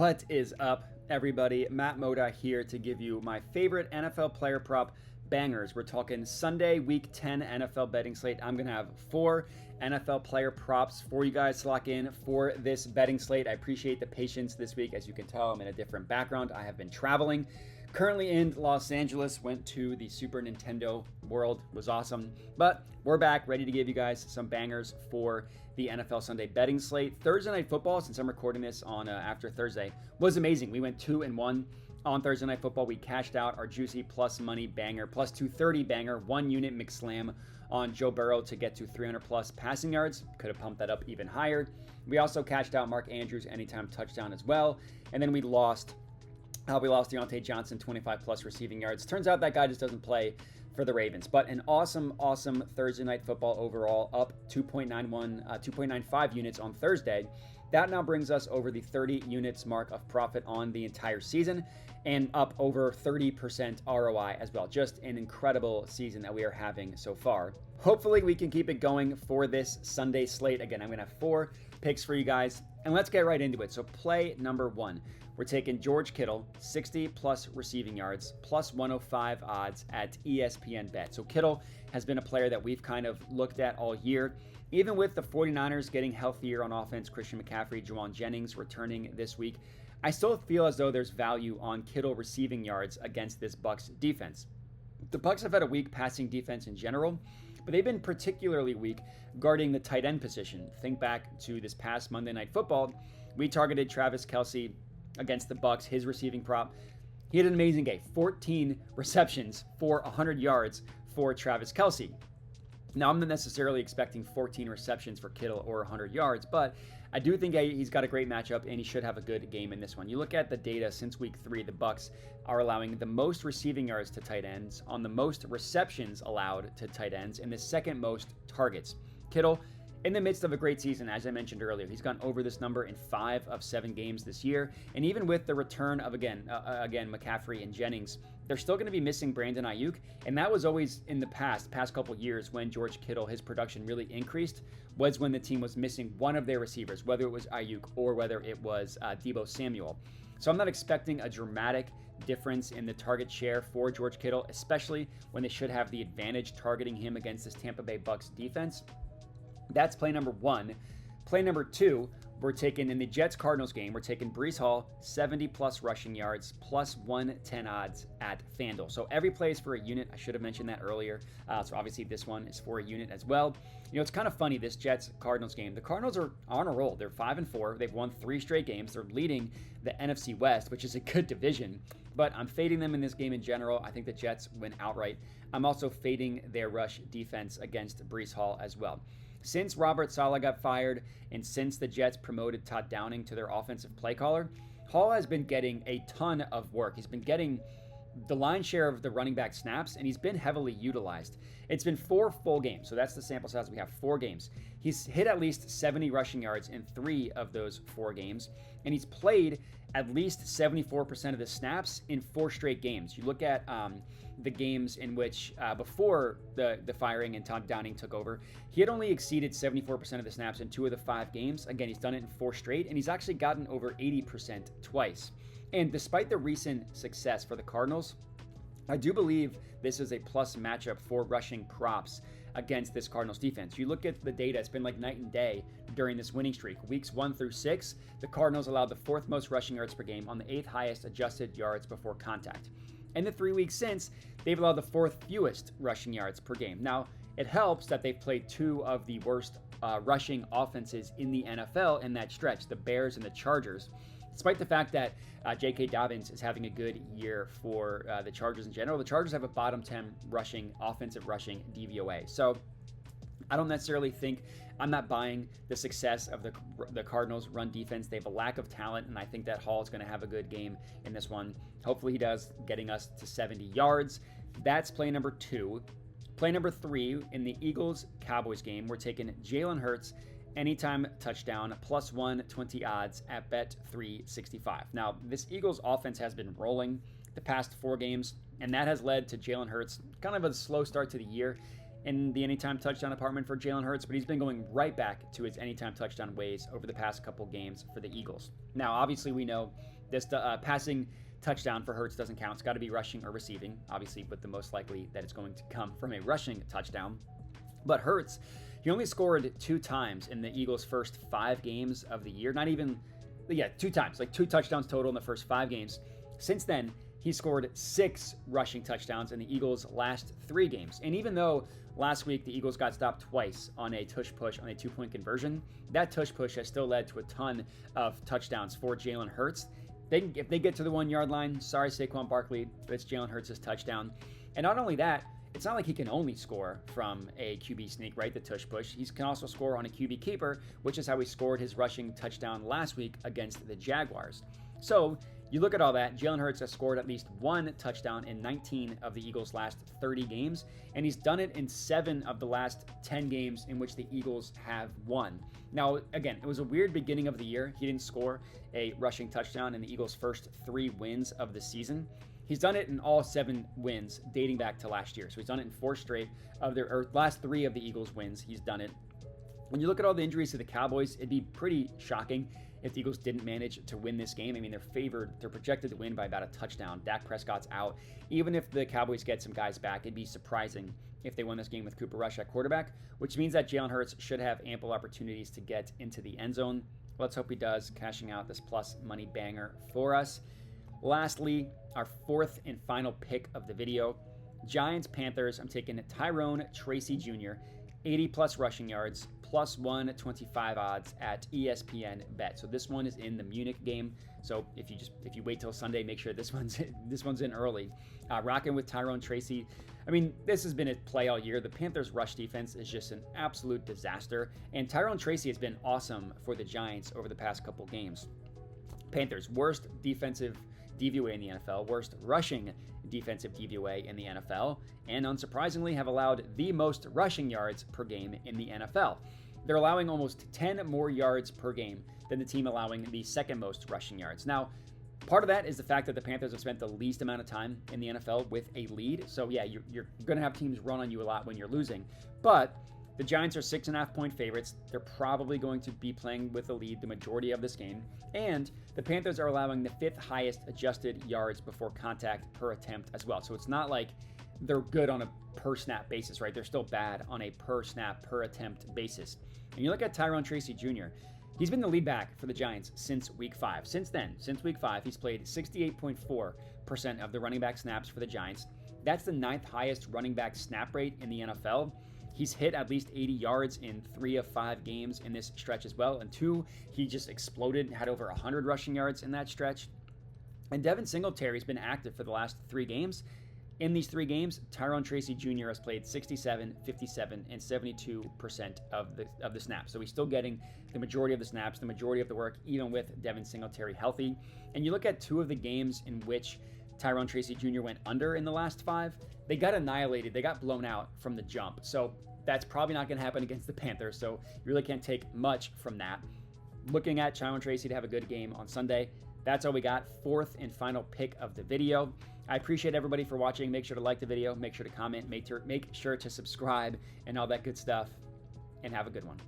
What is up, everybody? Matt Moda here to give you my favorite NFL player prop bangers. We're talking Sunday, Week 10 NFL betting slate. I'm going to have 4 NFL player props for you guys to lock in for this betting slate. I appreciate the patience this week. As you can tell, I'm in a different background. I have been traveling. Currently in Los Angeles, went to the Super Nintendo World, was awesome. But we're back, ready to give you guys some bangers for the NFL Sunday betting slate. Thursday Night Football, since I'm recording this on after Thursday, was amazing. We went 2-1 on Thursday Night Football. We cashed out our juicy plus money banger, plus 230 banger, 1 unit McSlam on Joe Burrow to get to 300 plus passing yards. Could have pumped that up even higher. We also cashed out Mark Andrews anytime touchdown as well. And then we lost Deontay Johnson, 25 plus receiving yards. Turns out that guy just doesn't play for the Ravens. But an awesome Thursday Night Football overall, up 2.95 units on Thursday. That now brings us over the 30 units mark of profit on the entire season and up over 30% ROI as well. Just an incredible season that we are having so far. Hopefully we can keep it going for this Sunday slate. Again, I'm going to have 4 picks for you guys, and let's get right into it. So play number 1. We're taking George Kittle, 60 plus receiving yards, plus 105 odds at ESPN Bet. So Kittle has been a player that we've kind of looked at all year. Even with the 49ers getting healthier on offense, Christian McCaffrey, Juwan Jennings returning this week, I still feel as though there's value on Kittle receiving yards against this Bucs defense. The Bucs have had a weak passing defense in general, but they've been particularly weak guarding the tight end position. Think back to this past Monday Night Football. We targeted Travis Kelce against the Bucs, his receiving prop. He had an amazing game, 14 receptions for 100 yards for Travis Kelce. Now, I'm not necessarily expecting 14 receptions for Kittle or 100 yards, but I do think he's got a great matchup and he should have a good game in this one. You look at the data since week 3, the Bucs are allowing the most receiving yards to tight ends, on the most receptions allowed to tight ends, and the second most targets. Kittle, in the midst of a great season, as I mentioned earlier, he's gone over this number in 5 of 7 games this year. And even with the return of, again, McCaffrey and Jennings, they're still going to be missing Brandon Ayuk. And that was always in the past couple years when George Kittle, his production really increased, was when the team was missing one of their receivers, whether it was Ayuk or whether it was Deebo Samuel. So I'm not expecting a dramatic difference in the target share for George Kittle, especially when they should have the advantage targeting him against this Tampa Bay Bucs defense. That's play number 1. Play number 2, we're taking in the Jets-Cardinals game, we're taking Breece Hall, 70 plus rushing yards, plus 110 odds at FanDuel. So every play is for a unit. I should have mentioned that earlier. So obviously this one is for a unit as well. You know, it's kind of funny, this Jets-Cardinals game. The Cardinals are on a roll. They're 5-4. They've won 3 straight games. They're leading the NFC West, which is a good division. But I'm fading them in this game in general. I think the Jets win outright. I'm also fading their rush defense against Breece Hall as well. Since Robert Saleh got fired and since the Jets promoted Todd Downing to their offensive play caller, Hall has been getting a ton of work. He's been getting the lion's share of the running back snaps, and he's been heavily utilized. It's been 4 full games, so that's the sample size. We have 4 games. He's hit at least 70 rushing yards in 3 of those 4 games, and he's played at least 74% of the snaps in 4 straight games. You look at the games in which, before the firing and Todd Downing took over, he had only exceeded 74% of the snaps in 2 of the 5 games. Again, he's done it in 4 straight, and he's actually gotten over 80% twice. And despite the recent success for the Cardinals, I do believe this is a plus matchup for rushing props against this Cardinals defense. You look at the data, it's been like night and day during this winning streak. Weeks 1 through 6, the Cardinals allowed the 4th most rushing yards per game on the 8th highest adjusted yards before contact. In the 3 weeks since, they've allowed the 4th fewest rushing yards per game. Now, it helps that they've played 2 of the worst rushing offenses in the NFL in that stretch, the Bears and the Chargers. Despite the fact that J.K. Dobbins is having a good year for the Chargers in general, the Chargers have a bottom 10 offensive rushing DVOA. So I don't necessarily think, I'm not buying the success of the Cardinals' run defense. They have a lack of talent, and I think that Hall is going to have a good game in this one. Hopefully he does, getting us to 70 yards. That's play number 2. Play number 3, in the Eagles-Cowboys game, we're taking Jaylen Herz, anytime touchdown, plus 120 odds at Bet365. Now, this Eagles offense has been rolling the past 4 games, and that has led to Jaylen Herz kind of a slow start to the year. in the anytime touchdown department for Jaylen Herz, but he's been going right back to his anytime touchdown ways over the past couple games for the Eagles. Now, obviously, we know this passing touchdown for Hertz doesn't count. It's got to be rushing or receiving, obviously, with the most likely that it's going to come from a rushing touchdown. But Hertz, he only scored 2 times in the Eagles' first 5 games of the year. Not even, 2 times, like 2 touchdowns total in the first 5 games. Since then, he scored 6 rushing touchdowns in the Eagles' last 3 games. And even though last week the Eagles got stopped twice on a tush push on a 2-point conversion, that tush push has still led to a ton of touchdowns for Jaylen Hertz. If they get to the 1-yard line, sorry Saquon Barkley, but it's Jaylen Hertz's touchdown. And not only that, it's not like he can only score from a QB sneak, right? The tush push. He can also score on a QB keeper, which is how he scored his rushing touchdown last week against the Jaguars. So you look at all that, Jaylen Hertz has scored at least 1 touchdown in 19 of the Eagles' last 30 games, and he's done it in 7 of the last 10 games in which the Eagles have won. Now, again, it was a weird beginning of the year. He didn't score a rushing touchdown in the Eagles' first 3 wins of the season. He's done it in all 7 wins dating back to last year. So he's done it in 4 straight of their last 3 of the Eagles' wins. He's done it. When you look at all the injuries to the Cowboys, it'd be pretty shocking if the Eagles didn't manage to win this game. I mean, they're projected to win by about a touchdown. Dak Prescott's out. Even if the Cowboys get some guys back, it'd be surprising if they won this game with Cooper Rush at quarterback, which means that Jaylen Hertz should have ample opportunities to get into the end zone. Let's hope he does, cashing out this plus money banger for us. Lastly, our 4th and final pick of the video, Giants-Panthers. I'm taking Tyrone Tracy Jr., 80-plus rushing yards, plus 125 odds at ESPN Bet. So this one is in the Munich game. So if you wait till Sunday, make sure this one's in early. Rocking with Tyrone Tracy. I mean, this has been a play all year. The Panthers' rush defense is just an absolute disaster, and Tyrone Tracy has been awesome for the Giants over the past couple games. Panthers' worst defensive DVOA in the NFL, worst rushing defensive DVOA in the NFL, and unsurprisingly have allowed the most rushing yards per game in the NFL. They're allowing almost 10 more yards per game than the team allowing the second most rushing yards. Now, part of that is the fact that the Panthers have spent the least amount of time in the NFL with a lead. So yeah, you're going to have teams run on you a lot when you're losing. But the Giants are 6.5-point favorites. They're probably going to be playing with a lead the majority of this game. And the Panthers are allowing the 5th highest adjusted yards before contact per attempt as well. So it's not like they're good on a per snap basis, right? They're still bad on a per snap, per attempt basis. And you look at Tyrone Tracy Jr., he's been the lead back for the Giants since week 5. Since week 5, he's played 68.4% of the running back snaps for the Giants. That's the 9th highest running back snap rate in the NFL. He's hit at least 80 yards in 3 of 5 games in this stretch as well. And 2, he just exploded, had over 100 rushing yards in that stretch. And Devin Singletary's been active for the last 3 games. In these 3 games, Tyrone Tracy Jr. has played 67, 57, and 72% of the snaps. So he's still getting the majority of the snaps, the majority of the work, even with Devin Singletary healthy. And you look at 2 of the games in which Tyrone Tracy Jr. went under in the last 5, they got annihilated. They got blown out from the jump. So that's probably not going to happen against the Panthers. So you really can't take much from that. Looking at Tyrone Tracy to have a good game on Sunday. That's all we got. 4th and final pick of the video. I appreciate everybody for watching. Make sure to like the video. Make sure to comment. Make sure to subscribe and all that good stuff. And have a good one.